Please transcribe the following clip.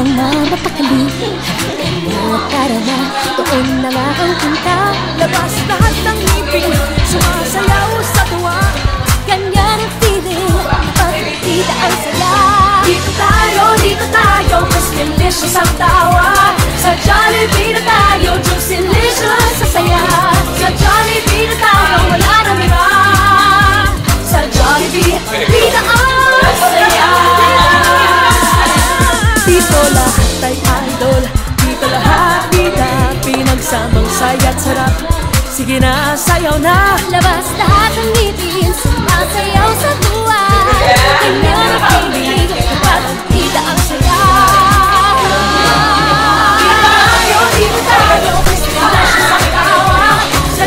mga matakali. Tara na, doon na nga ang punta. Labas lahat ng ngipin, sumasayaw sa tuwa. Ganyan ang feeling, pagkita ang saya. Dito tayo, mas delicious ang tawa. Sa Jollibee na tayo, juicy-licious sa saya. Sa Jollibee na tayo, wala nang iba. Sa Jollibee, bida ang saya. Dito lahat ay idol, dito lahat bida. Pinagsamang saya't sarap, sige na, sayaw na. Labas lahat ng ngipin, sumasayaw sa tuwa. Ganyan ang feeling, pagkita ang saya.